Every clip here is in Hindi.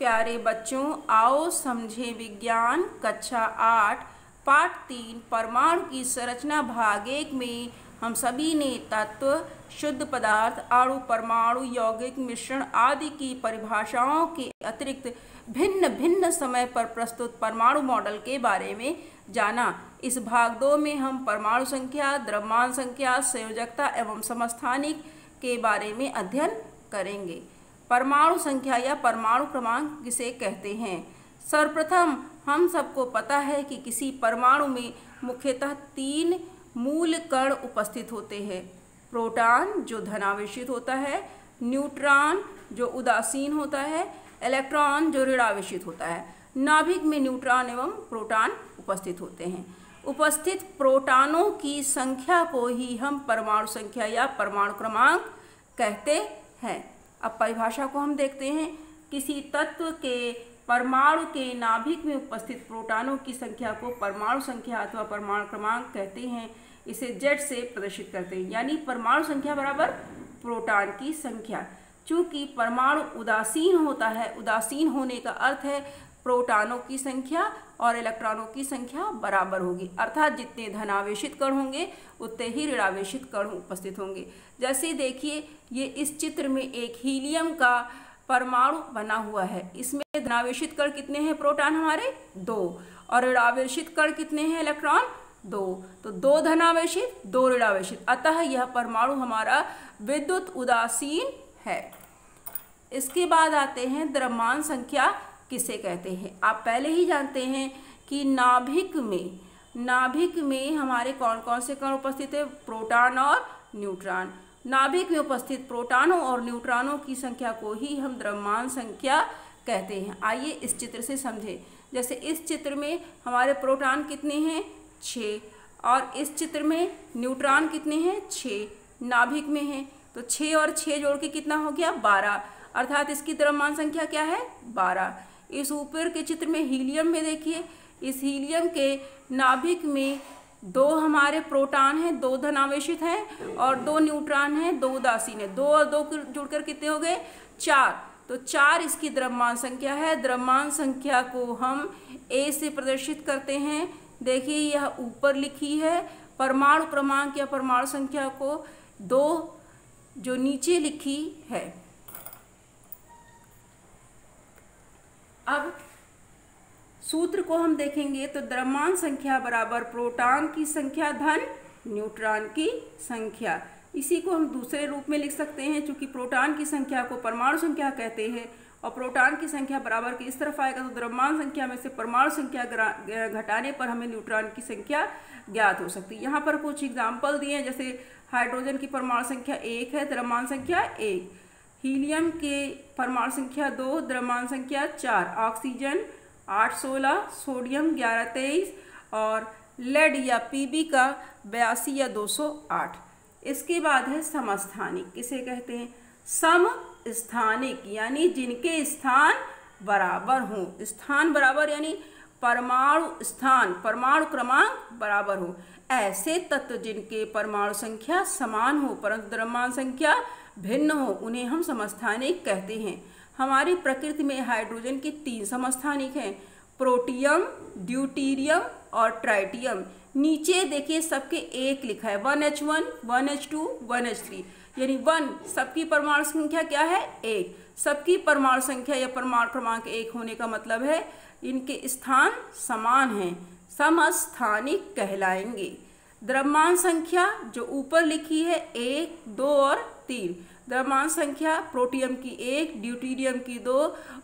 प्यारे बच्चों, आओ समझें विज्ञान कक्षा 8 पाठ 3 परमाणु की संरचना भाग 1 में हम सभी ने तत्व, शुद्ध पदार्थ, अणु, परमाणु, यौगिक, मिश्रण आदि की परिभाषाओं के अतिरिक्त भिन्न भिन्न समय पर प्रस्तुत परमाणु मॉडल के बारे में जाना। इस भाग 2 में हम परमाणु संख्या, द्रव्यमान संख्या, संयोजकता एवं समस्थानिक के बारे में अध्ययन करेंगे। परमाणु संख्या या परमाणु क्रमांक किसे कहते हैं? सर्वप्रथम हम सबको पता है कि किसी परमाणु में मुख्यतः 3 मूल कण उपस्थित होते हैं। प्रोटॉन जो धनावेशित होता है, न्यूट्रॉन जो उदासीन होता है, इलेक्ट्रॉन जो ऋणावेशित होता है। नाभिक में न्यूट्रॉन एवं प्रोटॉन उपस्थित होते हैं। उपस्थित प्रोटॉनों की संख्या को ही हम परमाणु संख्या या परमाणु क्रमांक कहते हैं। अब परिभाषा को हम देखते हैं। किसी तत्व के परमाणु के नाभिक में उपस्थित प्रोटॉनों की संख्या को परमाणु संख्या अथवा परमाणु क्रमांक कहते हैं। इसे Z से प्रदर्शित करते हैं, यानी परमाणु संख्या बराबर प्रोटॉन की संख्या। चूंकि परमाणु उदासीन होता है, उदासीन होने का अर्थ है प्रोटॉनों की संख्या और इलेक्ट्रॉनों की संख्या बराबर होगी, अर्थात जितने धनावेशित कण होंगे उतने ही ऋणावेशित कण उपस्थित होंगे। जैसे देखिए, ये इस चित्र में एक हीलियम का परमाणु बना हुआ है। इसमें धनावेशित कण कितने हैं? प्रोटॉन हमारे 2, और ऋणावेशित कण कितने हैं? इलेक्ट्रॉन 2। तो 2 धनावेशित 2 ऋणावेशित, अतः यह परमाणु हमारा विद्युत उदासीन है। इसके बाद आते हैं द्रव्यमान संख्या किसे कहते हैं। आप पहले ही जानते हैं कि नाभिक में हमारे कौन कौन से कण उपस्थित है? प्रोटॉन और न्यूट्रॉन। नाभिक में उपस्थित प्रोटॉनों और न्यूट्रॉनों की संख्या को ही हम द्रव्यमान संख्या कहते हैं। आइए इस चित्र से समझें। जैसे इस चित्र में हमारे प्रोटॉन कितने हैं? 6, और इस चित्र में न्यूट्रॉन कितने हैं? 6 नाभिक में हैं। तो 6 और 6 जोड़ के कितना हो गया? 12, अर्थात इसकी द्रव्यमान संख्या क्या है? 12। इस ऊपर के चित्र में हीलियम में देखिए, इस हीलियम के नाभिक में 2 हमारे प्रोटॉन हैं, 2 धनावेशित हैं, और 2 न्यूट्रॉन हैं, 2 उदासीन है। 2 और 2 जुड़कर कितने हो गए? 4। तो 4 इसकी द्रव्यमान संख्या है। द्रव्यमान संख्या को हम A से प्रदर्शित करते हैं। देखिए, यह ऊपर लिखी है। परमाणु क्रमांक या परमाणु संख्या को 2 जो नीचे लिखी है। अब सूत्र को हम देखेंगे तो द्रव्यमान संख्या बराबर प्रोटॉन की संख्या धन न्यूट्रॉन की संख्या। इसी को हम दूसरे रूप में लिख सकते हैं। चूंकि प्रोटॉन की संख्या को परमाणु संख्या कहते हैं और प्रोटॉन की संख्या बराबर के इस तरफ आएगा, तो द्रव्यमान संख्या में से परमाणु संख्या घटाने पर हमें न्यूट्रॉन की संख्या ज्ञात हो सकती है। यहाँ पर कुछ एग्जाम्पल दिए हैं। जैसे हाइड्रोजन की परमाणु संख्या 1 है, द्रव्यमान संख्या 1। हीलियम के परमाणु संख्या 2, द्रव्यमान संख्या 4। ऑक्सीजन 816, सोडियम 1123 और लेड या पीबी का 82 या 208। इसके बाद है समस्थानिक। किसे कहते हैं? समस्थानिक यानी जिनके स्थान बराबर हों। स्थान बराबर यानी परमाणु स्थान, परमाणु क्रमांक बराबर हो। ऐसे तत्व जिनके परमाणु संख्या समान हो परंतु द्रव्यमान संख्या भिन्न हो, उन्हें हम समस्थानिक कहते हैं। हमारी प्रकृति में हाइड्रोजन के 3 समस्थानिक हैं, प्रोटियम, ड्यूटीरियम और ट्राइटियम। नीचे देखिए सबके 1 लिखा है, 1H1, 1H2, 1H3, यानी 1 सबकी परमाणु संख्या क्या है? 1। सबकी परमाणु संख्या या परमाणु क्रमांक 1 होने का मतलब है इनके स्थान समान हैं, समस्थानिक कहलाएंगे। द्रव्यमान संख्या जो ऊपर लिखी है 1, 2 और 3। द्रव्यमान संख्या प्रोटियम की 1, ड्यूटीरियम की 2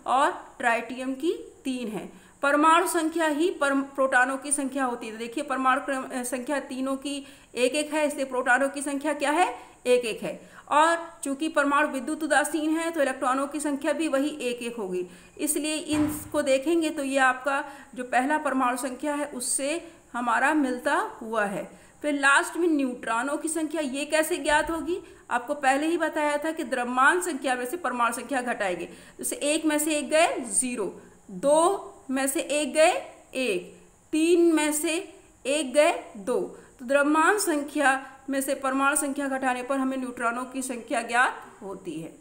और ट्राइटियम की 3 है। परमाणु संख्या ही प्रोटॉनों की संख्या होती है। देखिए, परमाणु संख्या तीनों की 1-1 है, इसलिए प्रोटॉनों की संख्या क्या है? 1-1 है। और चूंकि परमाणु विद्युत उदासीन है तो इलेक्ट्रॉनों की संख्या भी वही 1-1 होगी। इसलिए इनको देखेंगे तो ये आपका जो पहला परमाणु संख्या है उससे हमारा मिलता हुआ है। फिर लास्ट में न्यूट्रॉनों की संख्या, ये कैसे ज्ञात होगी? आपको पहले ही बताया था कि द्रव्यमान संख्या में से परमाणु संख्या घटाएंगे। जैसे 1 में से 1 गए 0, 2 में से 1 गए 1, 3 में से 1 गए 2। तो द्रव्यमान संख्या में से परमाणु संख्या घटाने पर हमें न्यूट्रॉनों की संख्या ज्ञात होती है।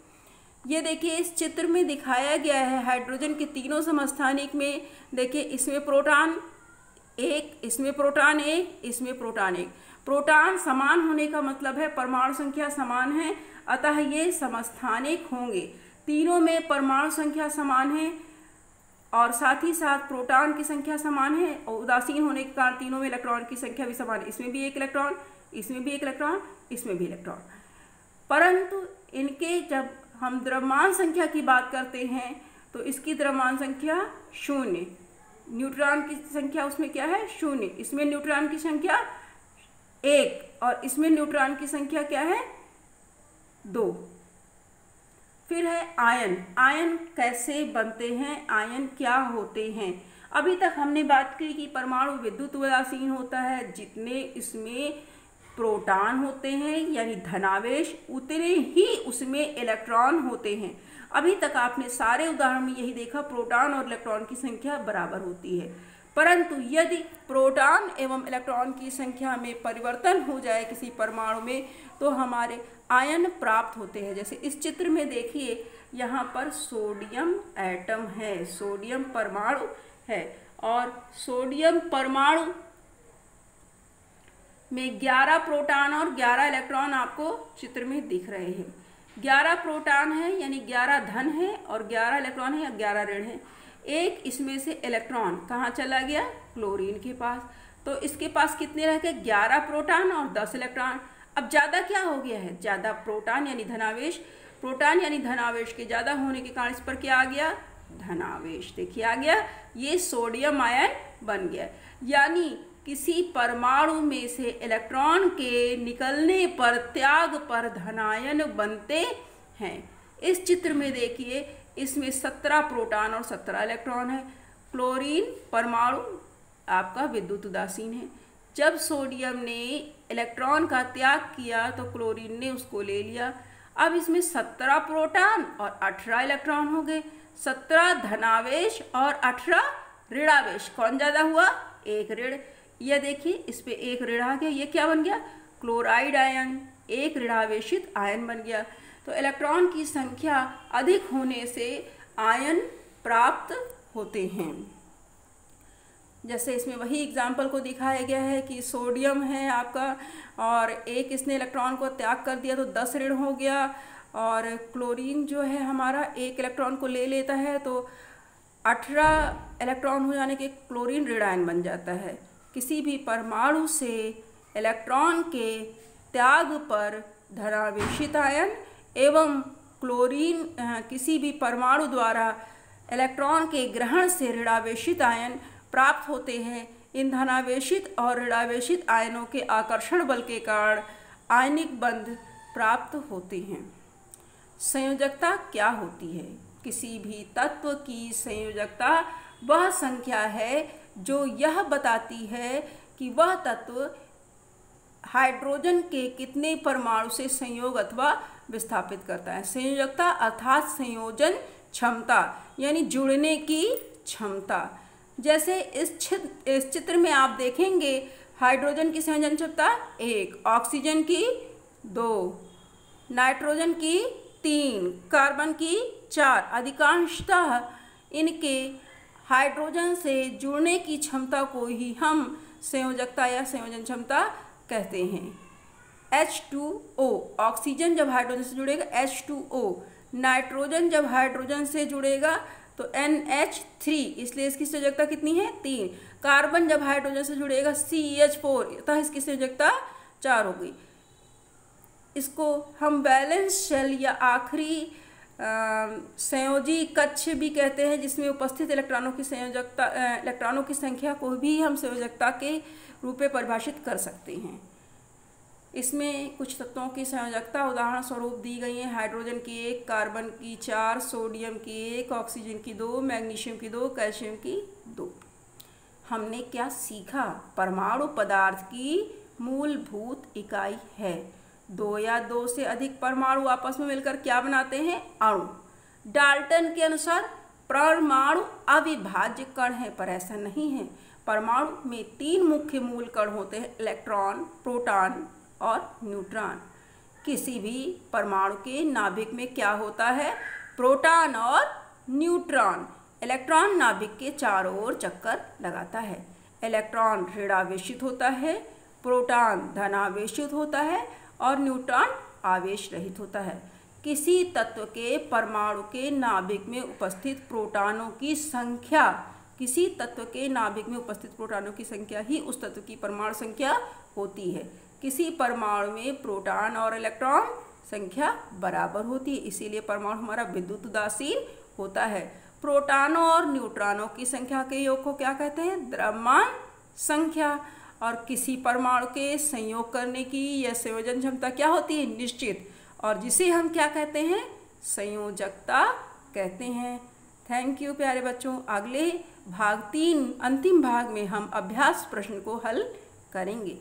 ये देखिए इस चित्र में दिखाया गया है हाइड्रोजन के तीनों समस्थानिक में। देखिए इसमें प्रोटॉन एक, इसमें प्रोटॉन एक, इसमें प्रोटॉन एक। प्रोटॉन समान होने का मतलब है परमाणु संख्या समान है, अतः ये समस्थानिक होंगे। तीनों में परमाणु संख्या समान है और साथ ही साथ प्रोटॉन की संख्या समान है, और उदासीन होने के कारण तीनों में इलेक्ट्रॉन की संख्या भी समान है। इसमें भी एक इलेक्ट्रॉन, इसमें भी एक इलेक्ट्रॉन, इसमें भी इलेक्ट्रॉन। परंतु इनके जब हम द्रव्यमान संख्या की बात करते हैं तो इसकी द्रव्यमान संख्या 0, न्यूट्रॉन की संख्या उसमें क्या है 0, इसमें न्यूट्रॉन की संख्या 1 और इसमें न्यूट्रॉन की संख्या क्या है 2। फिर है आयन। आयन कैसे बनते हैं, आयन क्या होते हैं। अभी तक हमने बात की कि परमाणु विद्युत उदासीन होता है, जितने इसमें प्रोटॉन होते हैं यानी धनावेश उतने ही उसमें इलेक्ट्रॉन होते हैं। अभी तक आपने सारे उदाहरण में यही देखा, प्रोटॉन और इलेक्ट्रॉन की संख्या बराबर होती है। परंतु यदि प्रोटॉन एवं इलेक्ट्रॉन की संख्या में परिवर्तन हो जाए किसी परमाणु में तो हमारे आयन प्राप्त होते हैं। जैसे इस चित्र में देखिए यहाँ पर सोडियम एटम है, सोडियम परमाणु है और सोडियम परमाणु में 11 प्रोटॉन और 11 इलेक्ट्रॉन आपको चित्र में दिख रहे हैं। 11 प्रोटॉन है यानी 11 धन है और 11 इलेक्ट्रॉन है और 11 ऋण है। एक इसमें से इलेक्ट्रॉन कहाँ चला गया, क्लोरीन के पास, तो इसके पास कितने रह गए 11 प्रोटॉन और 10 इलेक्ट्रॉन। अब ज़्यादा क्या हो गया है, ज़्यादा प्रोटॉन यानी धनावेश, प्रोटॉन यानी धनावेश के ज़्यादा होने के कारण इस पर क्या आ गया धनावेश। देखिए आ गया, ये सोडियम आयन बन गया। यानी किसी परमाणु में से इलेक्ट्रॉन के निकलने पर त्याग पर धनायन बनते हैं। इस चित्र में देखिए इसमें 17 प्रोटॉन और 17 इलेक्ट्रॉन है। क्लोरीन परमाणु आपका विद्युत उदासीन है। जब सोडियम ने इलेक्ट्रॉन का त्याग किया तो क्लोरीन ने उसको ले लिया। अब इसमें 17 प्रोटॉन और 18 इलेक्ट्रॉन हो गए, 17 धनावेश और 18 ऋणावेश। कौन ज़्यादा हुआ, एक ऋण। यह देखिए इस पे एक ऋण आ गया, ये क्या बन गया क्लोराइड आयन, एक ऋणावेशित आयन बन गया। तो इलेक्ट्रॉन की संख्या अधिक होने से आयन प्राप्त होते हैं। जैसे इसमें वही एग्जाम्पल को दिखाया गया है कि सोडियम है आपका और एक इसने इलेक्ट्रॉन को त्याग कर दिया तो 10 ऋण हो गया, और क्लोरीन जो है हमारा एक इलेक्ट्रॉन को ले लेता है तो 18 इलेक्ट्रॉन हो जाने के क्लोरीन ऋण आयन बन जाता है। किसी भी परमाणु से इलेक्ट्रॉन के त्याग पर धनावेशित आयन एवं क्लोरीन किसी भी परमाणु द्वारा इलेक्ट्रॉन के ग्रहण से ऋणावेशित आयन प्राप्त होते हैं। इन धनावेशित और ऋणावेशित आयनों के आकर्षण बल के कारण आयनिक बंध प्राप्त होते हैं। संयोजकता क्या होती है, किसी भी तत्व की संयोजकता वह संख्या है जो यह बताती है कि वह तत्व हाइड्रोजन के कितने परमाणु से संयोग अथवा विस्थापित करता है। संयोजकता अर्थात संयोजन क्षमता यानी जुड़ने की क्षमता। जैसे इस चित्र में आप देखेंगे हाइड्रोजन की संयोजन क्षमता 1, ऑक्सीजन की 2, नाइट्रोजन की 3, कार्बन की 4। अधिकांशतः इनके हाइड्रोजन से जुड़ने की क्षमता को ही हम संयोजकता या संयोजन क्षमता कहते हैं। H2O, ऑक्सीजन जब हाइड्रोजन से जुड़ेगा H2O, नाइट्रोजन जब हाइड्रोजन से जुड़ेगा तो NH3, इसलिए इसकी संयोजकता कितनी है 3। कार्बन जब हाइड्रोजन से जुड़ेगा CH4, अतः इसकी संयोजकता 4 हो गई। इसको हम बैलेंस शेल या आखिरी संयोजी कक्ष भी कहते हैं, जिसमें उपस्थित इलेक्ट्रॉनों की संख्या को भी हम संयोजकता के रूप में परिभाषित कर सकते हैं। इसमें कुछ तत्वों की संयोजकता उदाहरण स्वरूप दी गई है। हाइड्रोजन की 1, कार्बन की 4, सोडियम की 1, ऑक्सीजन की 2, मैग्नीशियम की 2, कैल्शियम की 2। हमने क्या सीखा, परमाणु पदार्थ की मूलभूत इकाई है। 2 या 2 से अधिक परमाणु आपस में मिलकर क्या बनाते हैं, अणु। डाल्टन के अनुसार परमाणु अविभाज्य कण है, पर ऐसा नहीं है। परमाणु में 3 मुख्य मूल कण होते हैं, इलेक्ट्रॉन, प्रोटॉन और न्यूट्रॉन। किसी भी परमाणु के नाभिक में क्या होता है? प्रोटॉन और न्यूट्रॉन। इलेक्ट्रॉन नाभिक के चारों ओर चक्कर लगाता है। इलेक्ट्रॉन ऋणावेशित होता है, प्रोटॉन धनावेशित होता है और न्यूट्रॉन आवेश रहित होता है। किसी तत्व के परमाणु के नाभिक में उपस्थित प्रोटॉनों की संख्या, किसी तत्व के नाभिक में उपस्थित प्रोटॉनों की संख्या ही उस तत्व की परमाणु संख्या होती है। किसी परमाणु में प्रोटॉन और इलेक्ट्रॉन संख्या बराबर होती है, इसीलिए परमाणु हमारा विद्युत उदासीन होता है। प्रोटॉनों और न्यूट्रॉनों की संख्या के योग को क्या कहते हैं? द्रव्यमान संख्या। और किसी परमाणु के संयोग करने की या संयोजन क्षमता क्या होती है? निश्चित, और जिसे हम क्या कहते हैं? संयोजकता कहते हैं। थैंक यू प्यारे बच्चों। अगले भाग 3 अंतिम भाग में हम अभ्यास प्रश्न को हल करेंगे।